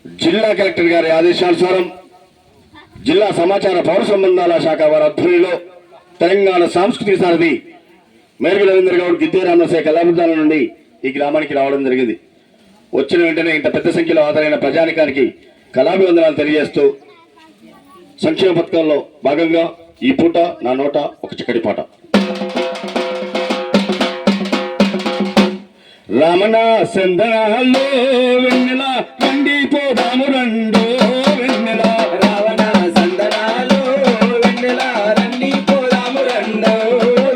జిల్లా కలెక్టర్ గారి ఆదేశానుసారం జిల్లా సమాచార పౌర సంబంధాల శాఖ వారి ఆధ్వర్యంలో తెలంగాణ సాంస్కృతిక సారథి మేరుగు రవీంద్ర గౌడ్ గిద్దే రామశేఖర్ కళాబృందాల నుండి ఈ గ్రామానికి రావడం జరిగింది. వచ్చిన వెంటనే ఇంత పెద్ద సంఖ్యలో హాజరైన ప్రజానికానికి కళాభివందనాలు తెలియజేస్తూ సంక్షేమ పథకంలో భాగంగా ఈ పూట నా నోట ఒక చిక్కడి పాట. రమణ సందనాల్లో వెన్నెల రండి పోదాము రండు వెన్నెల రావణ సందనాల్లో వెన్నెల రండి పోదాము రండు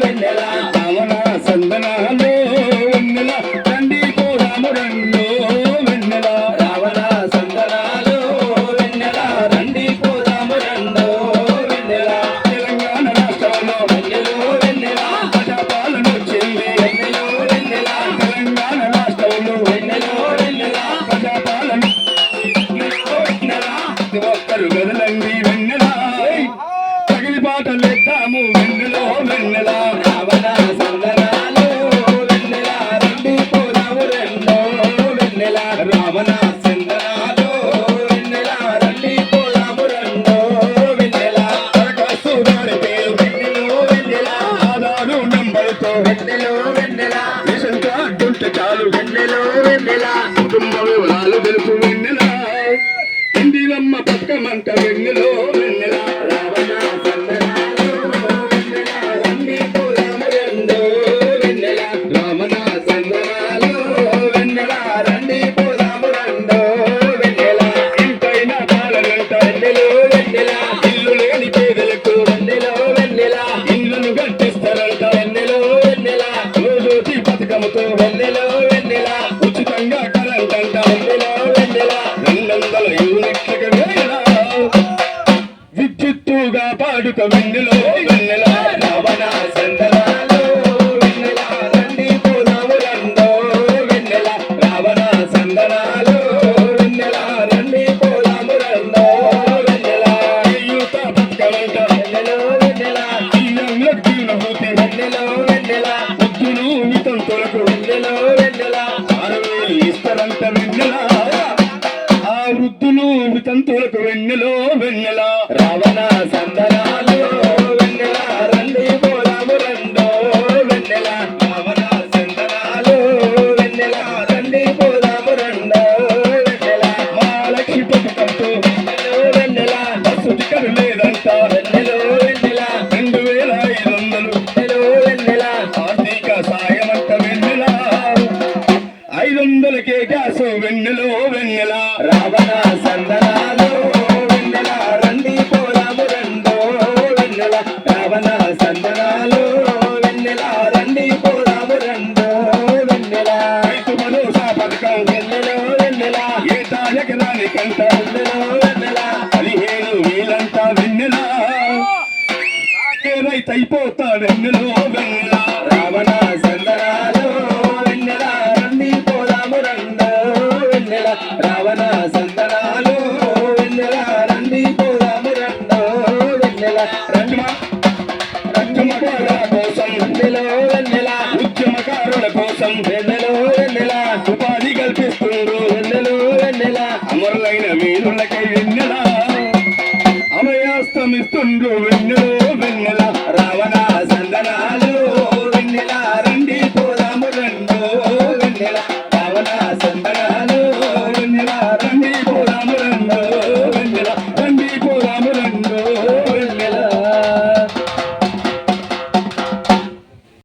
వెన్నెల రావణ సందనాల్లో వెన్నెల రండి పోదాము రండు వెన్నెల రావణ సందనాల్లో వెన్నెల రండి పోదాము రండు వెన్నెల తెలంగాణ రాష్ట్రంలో వెన్నెలో వెన్నెల ప్రజాపాలన వచ్చింది వెన్నెలో వెన్నెల తెలంగాణ రాష్ట్రంలో వెన్నెలో వెన్నెల ప్రజాపాలన ఒక్కరు గదలండి వెన్నెల తగిలి పాటలేద్దాము వెన్నెలో వెన్నెల రావణ సందనాలు వెన్నెల రండి పోదాము రెండో వెన్నెల రావణ సందనాలు వెన్నెల రండి పోదాము రెండో వెన్నెల దరఖాస్తుదారి పేరు వెన్నెలో వెన్నెల ఆధారు నంబరుతో వెన్నెలో వెన్నెల రేషన్ కార్డు ఉంటే చాలు వెన్నెలో వెన్నెల కుటుంబ వివరాలు తెలుపు వెన్నెల ఇందిరమ్మ పక్కమంట వెన్నెలో వెన్నెల రావణ సందనాలు వెన్నెల రండి పోదాము రెండో వెన్నెల రావణ సందనాలు వెన్నెల రండి పోదాము రెండో వెన్నెల ఇంటైనా పాలనంట వెన్నెలో వెన్నెల ఇల్లు లేని పేదలకు వెన్నెలో వెన్నెల ఇళ్ళను కట్టిస్తారంట వెన్నెలో వెన్నెల రోజోటి పథకముతో వెన్నెలో వెన్నెల ఉచితంగా కరెంట్ అంట వెన్నెలో వెన్నెల 200 యూనిట్లకు వేల విద్యుత్తుగా పాడుక వెన్నెలో వెన్నెల రావణ సందనాలు వెన్నెల రండి పోదాము రెండో వెన్నెల రావణ సందనాలు వెన్నెల రండి పోదాము రెండో వెన్నెల యూత పథకమంట వెన్నెలో వెన్నెల ఇల్లంలోకి జీవనభూతి వెన్నెలో వెన్నెల వృద్ధులు వితంతులకు వెన్నెలో వెన్నెల 6,000 ఇస్తారంట వెన్నెల ఆ వృద్ధులు వితంతులకు వెన్నెలో వెన్నెల రావణ సందనాలు వెన్నెల రండి పోదాము రెండో వెన్నెల రావణ సందనాలు వెన్నెల రండి పోదాము రెండో వెన్నెల మహాలక్ష్మి పథకంతో వెన్నెలో వెన్నెల బస్సు టికెట్ లేదంట వెన్నెలో వెన్నెల 2,500 వెన్నెలో వెన్నెల ఆర్థిక సాయం అంట వెన్నెల 500కే గ్యాస్ వెన్నెలో వెన్నెల రావణ సందనాలు వెన్నెల రండి పోదాము రెండో వెన్నెల రావణ సందనాలు వెన్నెల రండి పోదాము రెండో వెన్నెల రైతు భరోసా పథకం వెన్నెలో వెన్నెల ఏటా ఎకరానికంట వెన్నెలో వెన్నెల 15,000 వెన్నెల రైతు అయిపోతాడు వెన్నెలో వెన్నెల రావణ సందనాలు వెన్నెల రండి పోదాము రెండో వెన్నెల రావణ సందనాలు వెన్నెల రండి పోదాము రెండో వెన్నెల రక్షమకారుల కోసం వెన్నెలో వెన్నెల ఉద్యమకారుల కోసం వెన్నెలో వెన్నెల ఉపాధి కల్పిస్తుండ్రు వెన్నెలో వెన్నెల అమరులైన వీరులకై వెన్నెల అభయాస్తమిస్తుండ్రు వెన్నెలో వెన్నెల రావణ సందనాలు